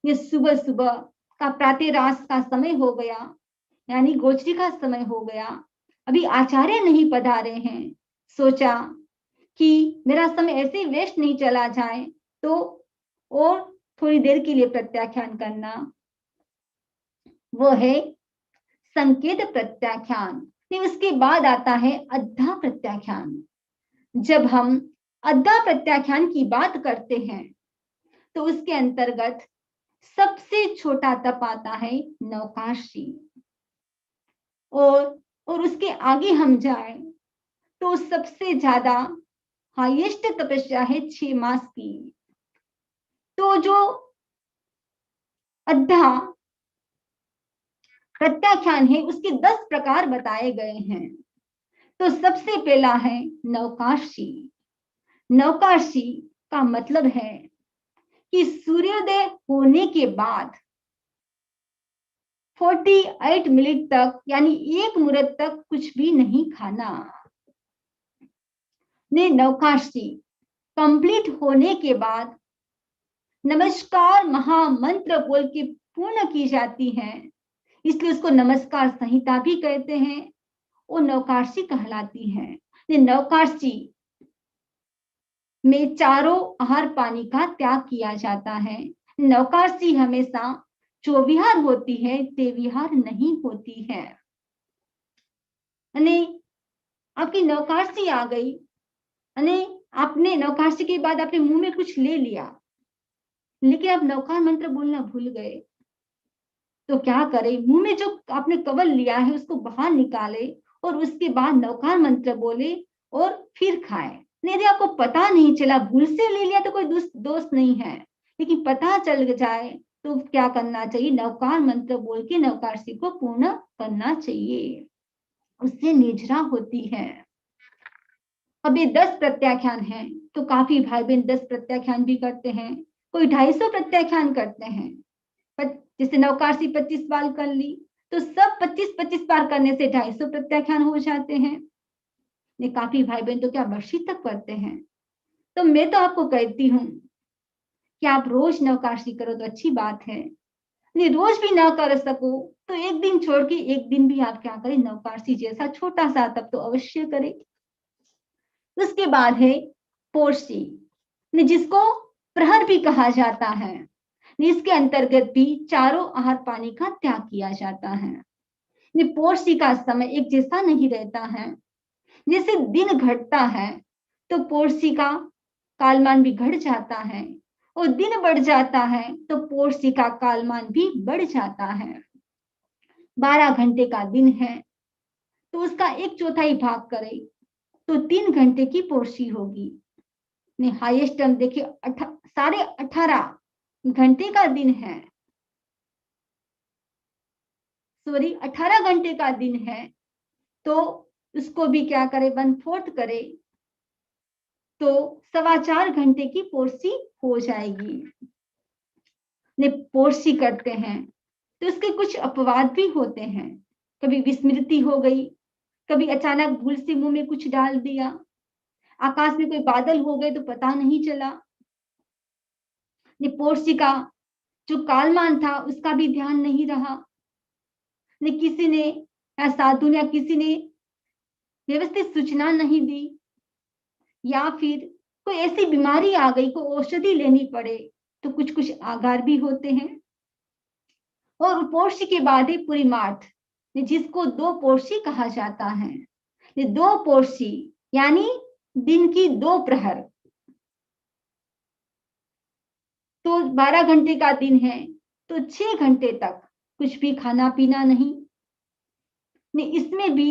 ये सुबह सुबह का प्रातराश का समय हो गया, यानी गोचरी का समय हो गया, अभी आचार्य नहीं पधारे हैं, सोचा कि मेरा समय ऐसे वेस्ट नहीं चला जाए तो और थोड़ी देर के लिए प्रत्याख्यान करना, वो है संकेत प्रत्याख्यान। नहीं, उसके बाद आता है अद्धा प्रत्याख्यान। जब हम अद्धा प्रत्याख्यान की बात करते हैं तो उसके अंतर्गत सबसे छोटा तप आता है नौकाशी, और उसके आगे हम जाए तो सबसे ज्यादा हाईएस्ट तपस्या है 6 मास की। तो जो अद्धा प्रत्याख्यान है उसके 10 प्रकार बताए गए हैं। तो सबसे पहला है नौकाशी। नौकाशी का मतलब है कि सूर्योदय होने के बाद 48 मिनट तक यानी 1 मुहूर्त तक कुछ भी नहीं खाना। ने नौकाशी कंप्लीट होने के बाद नमस्कार महामंत्र बोल के पूर्ण की जाती है, इसलिए उसको नमस्कार संहिता भी कहते हैं। वो नौकाशी कहलाती है। नौकाशी में चारों आहार पानी का त्याग किया जाता है। नौकाशी हमेशा चौविहार होती है, तेविहार नहीं होती है। आपकी नौकाशी आ गई, आपने नौकाशी के बाद आपने मुंह में कुछ ले लिया, लेकिन आप नौकार मंत्र बोलना भूल गए, तो क्या करें? मुंह में जो आपने कवल लिया है उसको बाहर निकाले और उसके बाद नौकार मंत्र बोले और फिर खाएं। यदि आपको पता नहीं चला, भूल से ले लिया तो कोई दोष नहीं है, लेकिन पता चल जाए तो क्या करना चाहिए? नौकार मंत्र बोल के नौकाशी को पूर्ण करना चाहिए, उससे निजरा होती है। अब ये 10 प्रत्याख्यान हैं, तो काफी भाई बहन 10 प्रत्याख्यान भी करते हैं, कोई 250 प्रत्याख्यान करते हैं। जैसे नौकाशी 25 बार कर ली तो सब 25-25 बार करने से 250 प्रत्याख्यान हो जाते हैं। ये काफी भाई बहन तो क्या वर्षी तक करते हैं। तो मैं तो आपको कहती हूँ कि आप रोज नौकाशी करो तो अच्छी बात है, नहीं रोज भी ना कर सको तो एक दिन छोड़ के एक दिन भी आप क्या करें, नौकाशी जैसा छोटा सा तब तो अवश्य करें। उसके बाद है पोर्शी, जिसको प्रहर भी कहा जाता है। इसके अंतर्गत भी चारों आहार पानी का त्याग किया जाता है। पोर्शी का समय एक जैसा नहीं रहता है। जैसे दिन घटता है तो पोर्शी का कालमान भी घट जाता है, और दिन बढ़ जाता है तो पोर्शी का कालमान भी बढ़ जाता है। 12 घंटे का दिन है तो उसका 1/4 भाग करें तो 3 घंटे की पोर्शी होगी। हाईएस्ट हम देखिए 18.5 घंटे का दिन है, सॉरी 18 घंटे का दिन है, तो उसको भी क्या करे, 1/4 करे तो 4.25 घंटे की पोर्शी हो जाएगी। पोर्शी करते हैं तो उसके कुछ अपवाद भी होते हैं। कभी विस्मृति हो गई, कभी अचानक भूल से मुंह में कुछ डाल दिया, आकाश में कोई बादल हो गए तो पता नहीं चला, पोर्शी का जो कालमान था उसका भी ध्यान नहीं रहा, किसी ने या साधु या किसी ने व्यवस्थित सूचना नहीं दी, या फिर कोई ऐसी बीमारी आ गई, कोई औषधि लेनी पड़े, तो कुछ कुछ आगार भी होते हैं। और पोर्शी के बाद है पुरीमार्थ, जिसको 2 पोर्शी कहा जाता है। 2 पोर्शी यानी दिन की 2 प्रहर, तो 12 घंटे का दिन है तो 6 घंटे तक कुछ भी खाना पीना नहीं। इसमें भी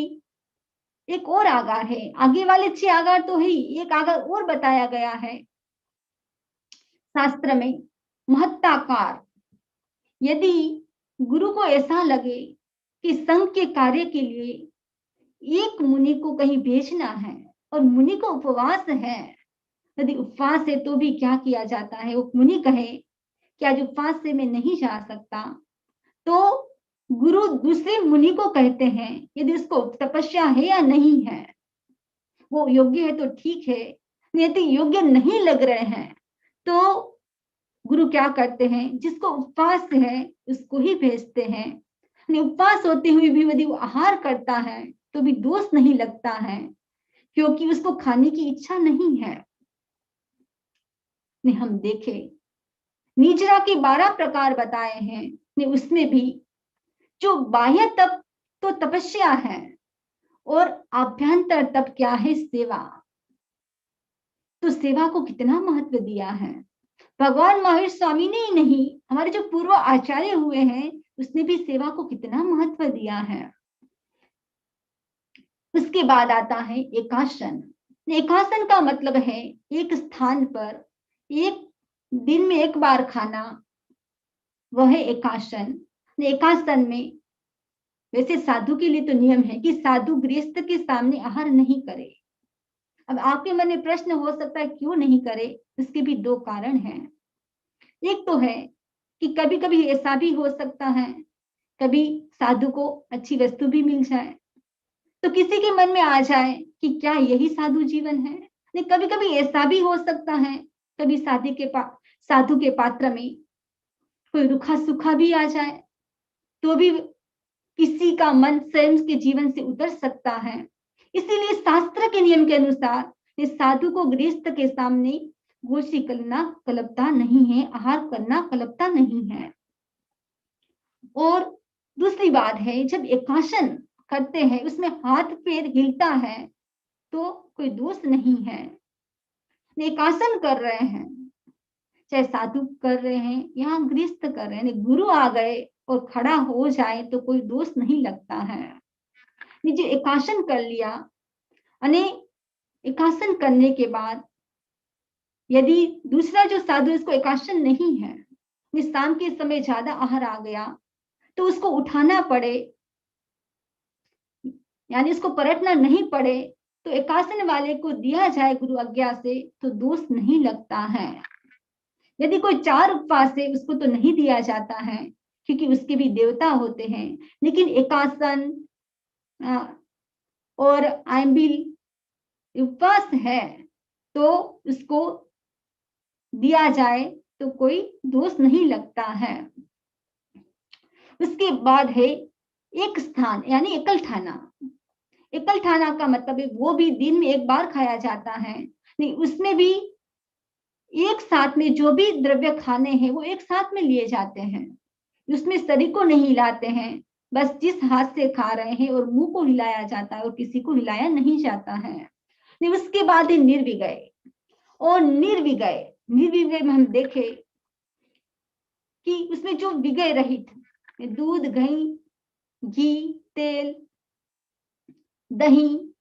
एक और आगार है, आगे वाले 6 आगार तो है ही, एक आगार और बताया गया है शास्त्र में, महत्ताकार। यदि गुरु को ऐसा लगे कि संघ के कार्य के लिए एक मुनि को कहीं भेजना है और मुनि को उपवास है, यदि उपवास है तो भी क्या किया जाता है, वो मुनि कहे कि आज उपवास से मैं नहीं जा सकता, तो गुरु दूसरे मुनि को कहते हैं, यदि उसको तपस्या है या नहीं है, वो योग्य है तो ठीक है, यदि योग्य नहीं लग रहे हैं तो गुरु क्या करते हैं, जिसको उपवास है उसको ही भेजते हैं। उपवास होते हुए भी यदि वो आहार करता है तो भी दोष नहीं लगता है, क्योंकि उसको खाने की इच्छा नहीं है। हम देखें निजरा के 12 प्रकार बताए हैं, उसमें भी जो बाह्य तप तो तपस्या है, और आभ्यंतर तप क्या है? सेवा। तो सेवा को कितना महत्व दिया है। भगवान महावीर स्वामी ने ही नहीं, हमारे जो पूर्व आचार्य हुए हैं उसने भी सेवा को कितना महत्व दिया है। उसके बाद आता है एकासन। एकासन का मतलब है एक स्थान पर एक दिन में एक बार खाना, वह है एकासन। एकासन में वैसे साधु के लिए तो नियम है कि साधु गृहस्थ के सामने आहार नहीं करे। अब आपके मन में प्रश्न हो सकता है क्यों नहीं करे, इसके भी दो कारण हैं। एक तो है कि कभी कभी ऐसा भी हो सकता है, कभी साधु को अच्छी वस्तु भी मिल जाए तो किसी के मन में आ जाए कि क्या यही साधु जीवन है। नहीं, कभी कभी ऐसा भी हो सकता है, कभी साधु के पात्र में कोई रुखा सूखा भी आ जाए तो भी किसी का मन स्वयं के जीवन से उतर सकता है। इसीलिए शास्त्र के नियम के अनुसार इस साधु को गृहस्थ के सामने गोष्ठी करना कल्पता नहीं है, आहार करना कल्पता नहीं है। और दूसरी बात है, जब एकासन करते हैं उसमें हाथ पैर हिलता है तो कोई दोष नहीं है। एकासन कर रहे हैं, चाहे साधु कर रहे हैं या गृहस्थ कर रहे हैं, गुरु आ गए और खड़ा हो जाए तो कोई दोष नहीं लगता है। जो एकासन कर लिया, अने एकासन करने के बाद यदि दूसरा जो साधु इसको एकासन नहीं है, शाम के समय ज्यादा आहार आ गया तो उसको उठाना पड़े, यानी उसको पलटना नहीं पड़े तो एकासन वाले को दिया जाए गुरु आज्ञा से तो दोष नहीं लगता है। यदि कोई 4 उपवास है उसको तो नहीं दिया जाता है क्योंकि उसके भी देवता होते हैं, लेकिन एकासन और आइम्बिल उपवास है तो उसको दिया जाए तो कोई दोष नहीं लगता है। उसके बाद है एक स्थान यानी एकल ठाना। एकल ठाना का मतलब है वो भी दिन में एक बार खाया जाता है, नहीं उसमें भी एक साथ में जो भी द्रव्य खाने हैं वो एक साथ में लिए जाते हैं, उसमें शरीर को नहीं हिलाते हैं, बस जिस हाथ से खा रहे हैं और मुंह को हिलाया जाता है और किसी को हिलाया नहीं जाता है। नहीं उसके बाद है निर्विगय। और निर्विगय में हम देखें कि उसमें जो विगय रहित दूध, घी, तेल, दही,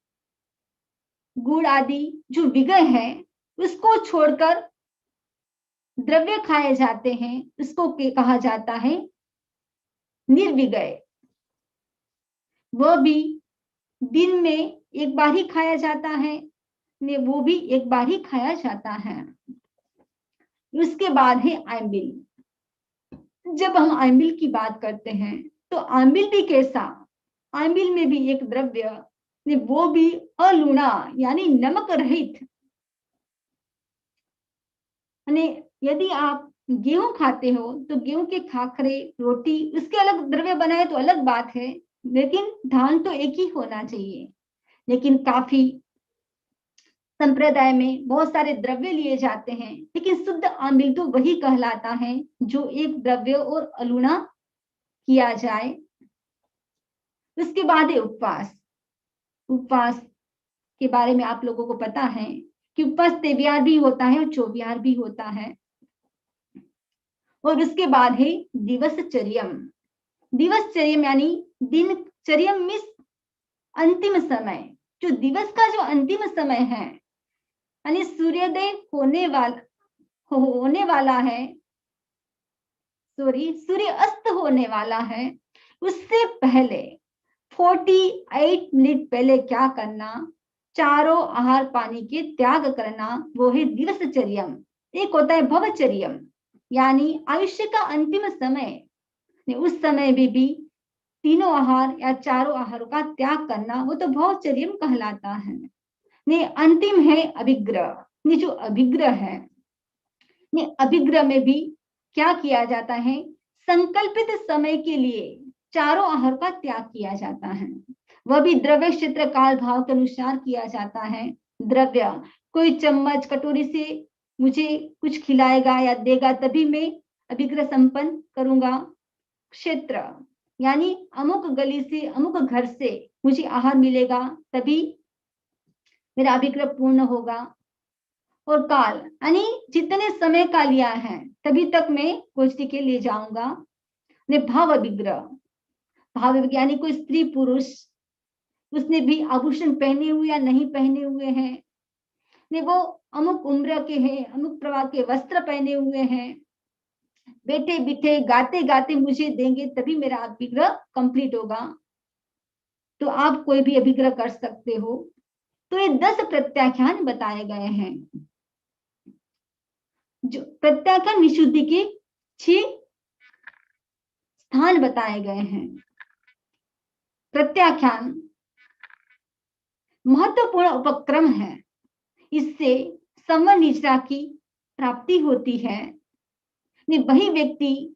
गुड़ आदि जो विगय है उसको छोड़कर द्रव्य खाए जाते हैं, उसको कहा जाता है निर्विगय। वह भी दिन में एक बार ही खाया जाता है, ने वो भी एक बार ही खाया जाता है। उसके बाद है आइम्बिल। जब हम आइम्बिल की बात करते हैं तो आइम्बिल भी कैसा, आइम्बिल में भी एक द्रव्य, वो भी अलूणा यानी नमक रहित। यदि आप गेहूं खाते हो तो गेहूं के खाखरे, रोटी, उसके अलग द्रव्य बनाए तो अलग बात है, लेकिन धान तो एक ही होना चाहिए। लेकिन काफी संप्रदाय में बहुत सारे द्रव्य लिए जाते हैं, लेकिन शुद्ध आम्बिल तो वही कहलाता है जो एक द्रव्य और अलूणा किया जाए। उसके बाद है उपवास। उपवास के बारे में आप लोगों को पता है कि उपवास तेवियार भी होता है और चौबियार भी होता है। और उसके बाद है दिवसचर्यम। दिवसचर्यम यानी दिनचर्यम मीन्स अंतिम समय, जो दिवस का जो अंतिम समय है, यानी सूर्योदय होने वाला है, सूर्य अस्त होने वाला है, उससे पहले 48 मिनट पहले क्या करना, चारों आहार पानी के त्याग करना, वो है दिवसचर्यम। एक होता है भवचर्यम यानी आयुष्य का अंतिम समय, उस समय में भी तीनों आहार या चारों आहारों का त्याग करना, वो तो भवचर्यम कहलाता है। ने अंतिम है अभिग्रह। ने जो अभिग्रह है, ने अभिग्रह में भी क्या किया जाता है, संकल्पित समय के लिए चारों आहार का त्याग किया जाता है। वह भी द्रव्य क्षेत्र काल भाव के अनुसार किया जाता है। द्रव्य कोई चम्मच कटोरी से मुझे कुछ खिलाएगा या देगा तभी मैं अभिग्रह संपन्न करूंगा। क्षेत्र यानी अमुक गली से अमुक घर से मुझे आहार मिलेगा तभी मेरा अभिग्रह पूर्ण होगा। और काल यानी जितने समय का लिया है तभी तक मैं गोष्ठी के ले जाऊंगा। भाव अभिग्रह, भाव यानी कोई स्त्री पुरुष, उसने भी आभूषण पहने हुए या नहीं पहने हुए हैं, ने वो अमुक उम्र के हैं, अमुक प्रकार के वस्त्र पहने हुए हैं, बैठे बिठे गाते गाते मुझे देंगे तभी मेरा अभिग्रह कंप्लीट होगा। तो आप कोई भी अभिग्रह कर सकते हो। तो ये 10 प्रत्याख्यान बताए गए हैं। जो प्रत्याख्यान विशुद्धि के 6 स्थान बताए गए हैं। प्रत्याख्यान महत्वपूर्ण उपक्रम है, इससे समर निष्ठा की प्राप्ति होती है। वही व्यक्ति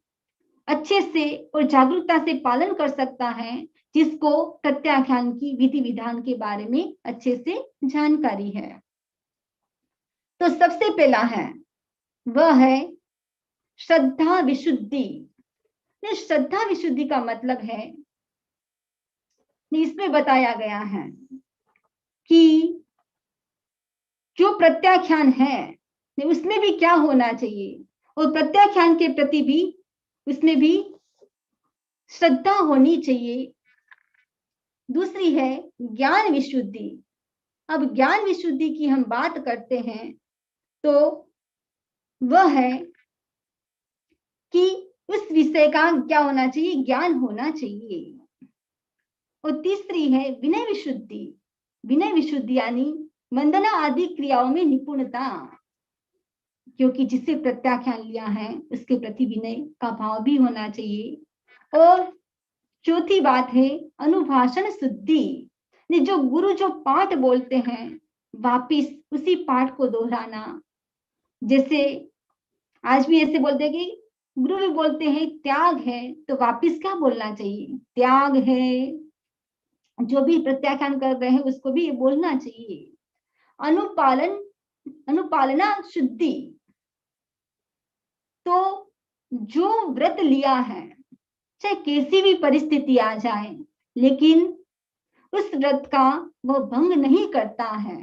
अच्छे से और जागरूकता से पालन कर सकता है जिसको प्रत्याख्यान की विधि विधान के बारे में अच्छे से जानकारी है। तो सबसे पहला है वह है श्रद्धा विशुद्धि। श्रद्धा विशुद्धि का मतलब है, इसमें बताया गया है कि जो प्रत्याख्यान है उसमें भी क्या होना चाहिए, और प्रत्याख्यान के प्रति भी उसमें भी श्रद्धा होनी चाहिए। दूसरी है ज्ञान विशुद्धि। अब ज्ञान विशुद्धि की हम बात करते हैं तो वह है कि उस विषय का क्या होना चाहिए, ज्ञान होना चाहिए। और तीसरी है विनय विशुद्धि। विनय विशुद्धि यानी वंदना आदि क्रियाओं में निपुणता, क्योंकि जिससे प्रत्याख्यान लिया है उसके प्रति विनय का भाव भी होना चाहिए। और चौथी बात है अनुभाषण शुद्धि। जो गुरु जो पाठ बोलते हैं वापिस उसी पाठ को दोहराना। जैसे आज भी ऐसे बोलते हैं कि गुरु भी बोलते हैं त्याग है, तो वापिस क्या बोलना चाहिए, त्याग है। जो भी प्रत्याख्यान कर रहे हैं उसको भी ये बोलना चाहिए। अनुपालना शुद्धि, तो जो व्रत लिया है चाहे कैसी भी परिस्थिति आ जाए लेकिन उस व्रत का वह भंग नहीं करता है।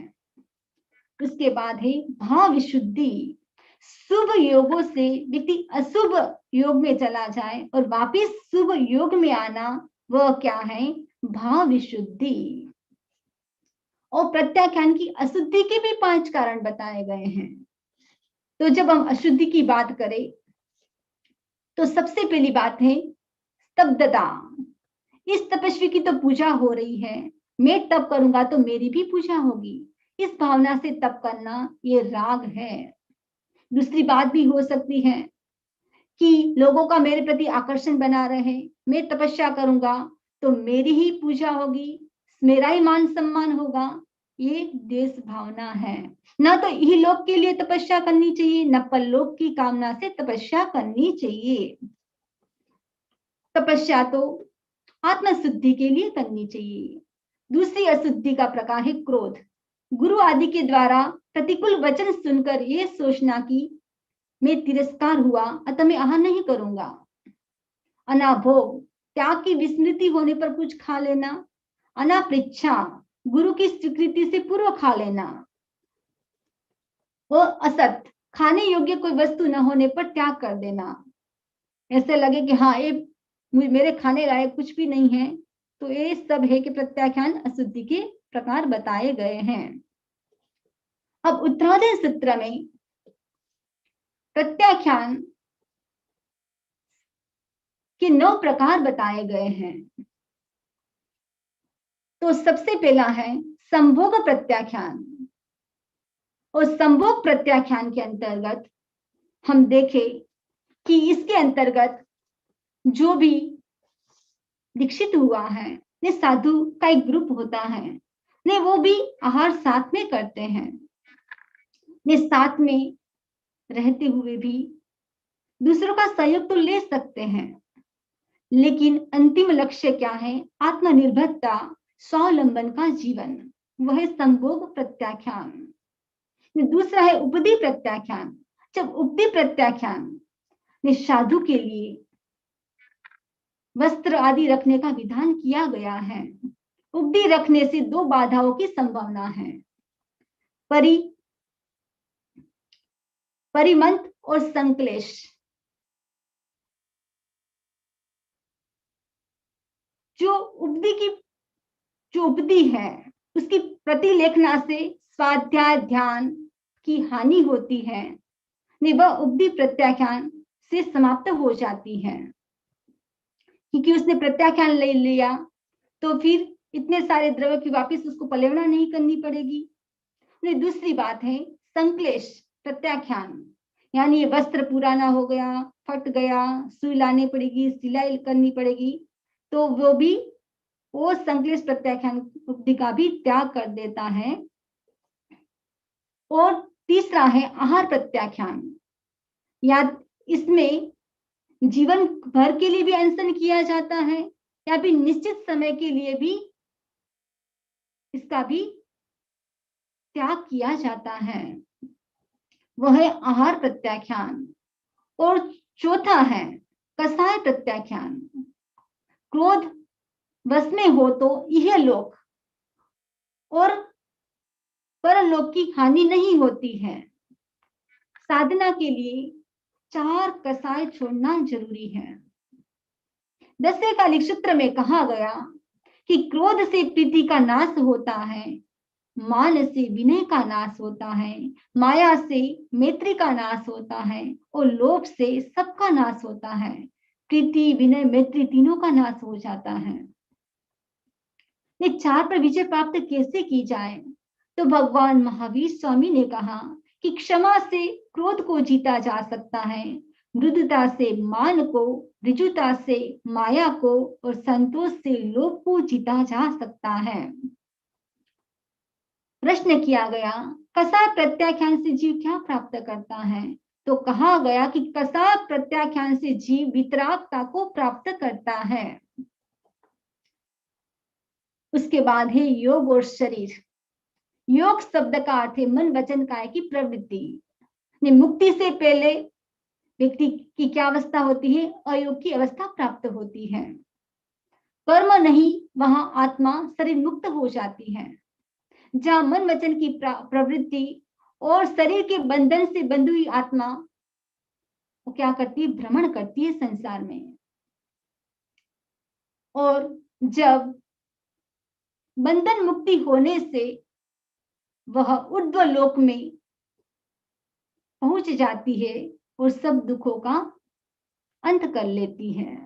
उसके बाद है भाव विशुद्धि। शुभ योगों से व्यक्ति अशुभ योग में चला जाए और वापिस शुभ योग में आना, वह क्या है, भाव विशुद्धि। और प्रत्याख्यान की अशुद्धि के भी 5 कारण बताए गए हैं। तो जब हम अशुद्धि की बात करें तो सबसे पहली बात है स्तब्धता। इस तपस्वी की तो पूजा हो रही है, मैं तप करूंगा तो मेरी भी पूजा होगी, इस भावना से तप करना ये राग है। दूसरी बात भी हो सकती है कि लोगों का मेरे प्रति आकर्षण बना रहे, मैं तपस्या करूंगा तो मेरी ही पूजा होगी, मेरा ही मान सम्मान होगा, ये देश भावना है। ना तो इहलोक के लिए तपस्या करनी चाहिए, न परलोक की कामना से तपस्या करनी चाहिए। तपस्या तो आत्मशुद्धि के लिए करनी चाहिए। दूसरी अशुद्धि का प्रकार है क्रोध। गुरु आदि के द्वारा प्रतिकूल वचन सुनकर यह सोचना कि मैं तिरस्कार हुआ अतः मैं आहार नहीं करूंगा। अनाभोग, त्याग की विस्मृति होने पर कुछ खा लेना। अनापृच्छा, गुरु की स्वीकृति से पूर्व खा लेना। और असत, खाने योग्य कोई वस्तु न होने पर त्याग कर देना। ऐसे लगे कि हाँ ये मेरे खाने लायक कुछ भी नहीं है, तो ये सब है कि प्रत्याख्यान अशुद्धि के प्रकार बताए गए हैं। अब उत्तराधि सूत्र में प्रत्याख्यान के 9 प्रकार बताए गए हैं। तो सबसे पहला है संभोग प्रत्याख्यान। और संभोग प्रत्याख्यान के अंतर्गत हम देखें कि इसके अंतर्गत जो भी दीक्षित हुआ है, ने साधु का एक ग्रुप होता है, ने वो भी आहार साथ में करते हैं, ने साथ में रहते हुए भी दूसरों का सहयोग तो ले सकते हैं, लेकिन अंतिम लक्ष्य क्या है, आत्मनिर्भरता, स्वावलंबन का जीवन, वह है संभोग प्रत्याख्यान। दूसरा है उपदि प्रत्याख्यान। जब उपदि प्रत्याख्यान ने साधु के लिए वस्त्र आदि रखने का विधान किया गया है, उपदी रखने से दो बाधाओं की संभावना है, परिमंत और संक्लेश। जो उपदी है उसकी प्रतिलेखना से स्वाध्याय ध्यान की हानि होती है, वह उपदी प्रत्याख्यान से समाप्त हो जाती है, क्योंकि उसने प्रत्याख्यान ले लिया तो फिर इतने सारे द्रव्य की वापस उसको पलेवना नहीं करनी पड़ेगी। दूसरी बात है संक्लेश प्रत्याख्यान, यानी ये वस्त्र पुराना हो गया, फट गया, सुई लानी पड़ेगी, सिलाई करनी पड़ेगी, तो वो संक्लेश प्रत्याख्यान उपदी का भी त्याग कर देता है। और तीसरा है आहार प्रत्याख्यान, या इसमें जीवन भर के लिए भी अनशन किया जाता है या फिर निश्चित समय के लिए भी इसका भी त्याग किया जाता है, वह है आहार प्रत्याख्यान। और चौथा है कसाय प्रत्याख्यान। क्रोध वश में हो तो यह लोक और परलोक की हानि नहीं होती है। साधना के लिए 4 कसाय छोड़ना जरूरी है। 10वें कालिक सूत्र में कहा गया कि क्रोध से प्रीति का नाश होता है, मान से विनय का नाश होता है, माया से मैत्री का नाश होता है और लोभ से सबका नाश होता है। प्रीति विनय मैत्री तीनों का नाश हो जाता है। ये 4 पर विजय प्राप्त कैसे की जाए? तो भगवान महावीर स्वामी ने कहा कि क्षमा से क्रोध को जीता जा सकता है, मृदुता से मान को, ऋजुता से माया को और संतोष से लोभ को जीता जा सकता है। प्रश्न किया गया कसाय प्रत्याख्यान से जीव क्या प्राप्त करता है? तो कहा गया कि कसाय प्रत्याख्यान से जीव वितरागता को प्राप्त करता है। उसके बाद है योग और शरीर। योग शब्द का अर्थ है मन वचन काया की प्रवृत्ति। मुक्ति से पहले व्यक्ति की क्या अवस्था होती है? अयोग की अवस्था प्राप्त होती है। कर्म नहीं, वहां आत्मा शरीर मुक्त हो जाती है। जहां मन वचन की प्रवृत्ति और शरीर के बंधन से बंधी हुई आत्मा वो क्या करती है? भ्रमण करती है संसार में। और जब बंधन मुक्ति होने से वह ऊर्ध्व लोक में पहुंच जाती है और सब दुखों का अंत कर लेती है।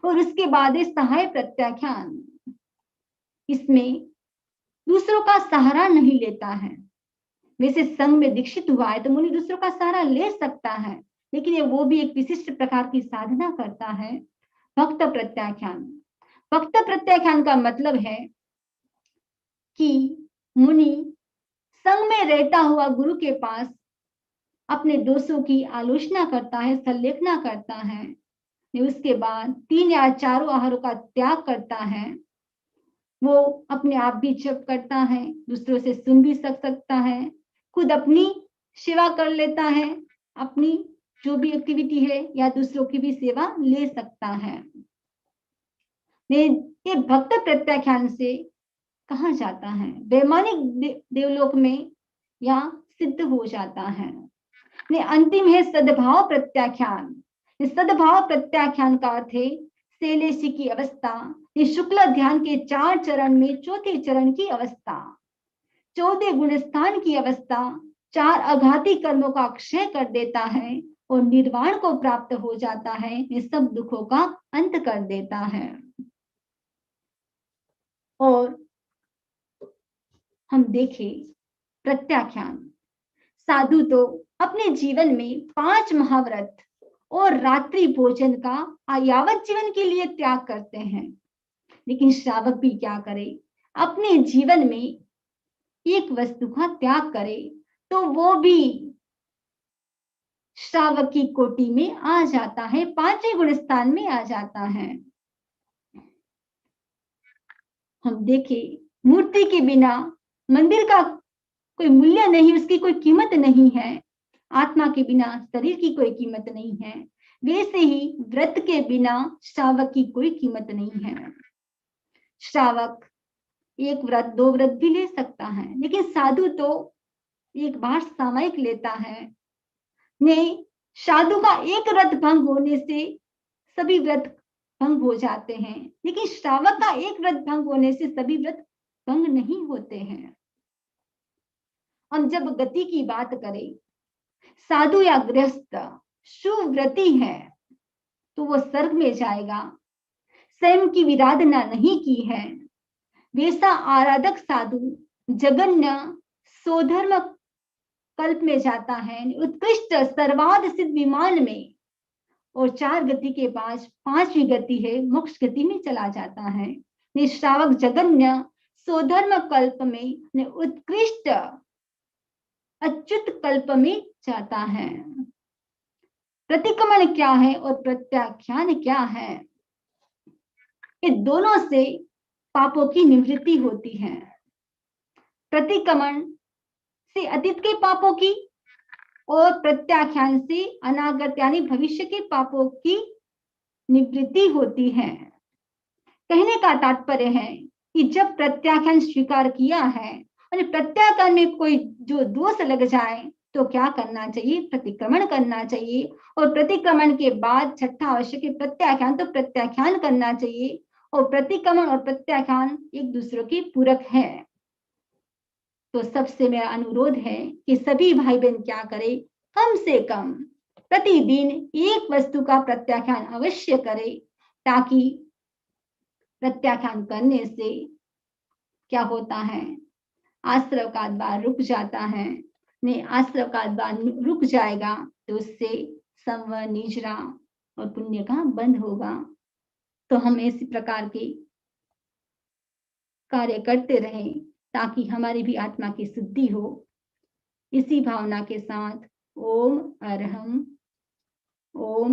और उसके बाद है सहाय प्रत्याख्यान। इसमें दूसरों का सहारा नहीं लेता है। वैसे संघ में दीक्षित हुआ है तो मुनि दूसरों का सहारा ले सकता है, लेकिन वो भी एक विशिष्ट प्रकार की साधना करता है, भक्त प्रत्याख्यान। भक्त प्रत्याख्यान का मतलब है कि मुनि संग में रहता हुआ गुरु के पास अपने दोषों की आलोचना करता है, सल्लेखना करता है, उसके बाद 3 या 4 आहारों का त्याग करता है, वो अपने आप भी जप करता है, दूसरों से सुन भी सकता है, खुद अपनी सेवा कर लेता है, अपनी जो भी एक्टिविटी है, या दूसरों की भी सेवा ले सकता है। ये भक्त प्रत्याख्यान से कहा जाता है वैमानिक देवलोक में या सिद्ध हो जाता है। अंतिम है सद्भाव प्रत्याख्यान। सद्भाव प्रत्याख्यान का अर्थ है शैलेशी की अवस्था। शुक्ल ध्यान के 4 चरण में चौथे चरण की अवस्था, 14 गुणस्थान की अवस्था 4 अघाती कर्मों का क्षय कर देता है और निर्वाण को प्राप्त हो जाता है। ये सब दुखों का अंत कर देता है। और हम देखें प्रत्याख्यान, साधु तो अपने जीवन में 5 महाव्रत और रात्रि भोजन का यावत जीवन के लिए त्याग करते हैं, लेकिन श्रावक भी क्या करे? अपने जीवन में एक वस्तु का त्याग करे तो वो भी श्रावक की कोटि में आ जाता है, 5वें गुण स्थान में आ जाता है। हम देखें मूर्ति के बिना मंदिर का कोई मूल्य नहीं, उसकी कोई कीमत नहीं है। आत्मा के बिना शरीर की कोई कीमत नहीं है। वैसे ही व्रत के बिना श्रावक की कोई कीमत नहीं है। श्रावक एक व्रत 2 व्रत भी ले सकता है, लेकिन साधु तो एक बार सामयिक लेता है। नहीं, साधु का एक व्रत भंग होने से सभी व्रत भंग हो जाते हैं, लेकिन श्रावक का एक व्रत भंग होने से सभी व्रत भंग नहीं होते हैं। हम जब गति की बात करें, साधु या गृहस्थ सुव्रती है तो वो स्वर्ग में जाएगा। स्वयं की विराधना नहीं की है, वैसा आराधक साधु जगन्य सोधर्म कल्प में जाता है, उत्कृष्ट सर्वाध सिद्ध विमान में, और 4 गति के बाद 5वीं गति है मोक्ष गति में चला जाता है। निश्रावक जगन्य सोधर्म कल्प में उत्कृष्ट अच्युत कल्प में जाता है। प्रतिक्रमण क्या है और प्रत्याख्यान क्या है? ये दोनों से पापों की निवृत्ति होती है। प्रतिक्रमण से अतीत के पापों की और प्रत्याख्यान से अनागत यानी भविष्य के पापों की निवृत्ति होती है। कहने का तात्पर्य है कि जब प्रत्याख्यान स्वीकार किया है और प्रत्याख्यान में कोई जो दोष लग जाए तो क्या करना चाहिए? प्रतिक्रमण करना चाहिए। और प्रतिक्रमण के बाद छठा आवश्यक है प्रत्याख्यान, तो प्रत्याख्यान करना चाहिए। और प्रतिक्रमण और प्रत्याख्यान एक दूसरे के पूरक है। तो सबसे मेरा अनुरोध है कि सभी भाई बहन क्या करें, कम से कम प्रतिदिन एक वस्तु का प्रत्याख्यान अवश्य करें, ताकि प्रत्याख्यान करने से क्या होता है, आश्रव का द्वार रुक जाता है। नहीं, आश्रव का द्वार रुक जाएगा तो उससे संवर निजरा और पुण्य का बंध होगा। तो हम इसी प्रकार के कार्य करते रहें ताकि हमारी भी आत्मा की शुद्धि हो। इसी भावना के साथ ओम अरहम ओम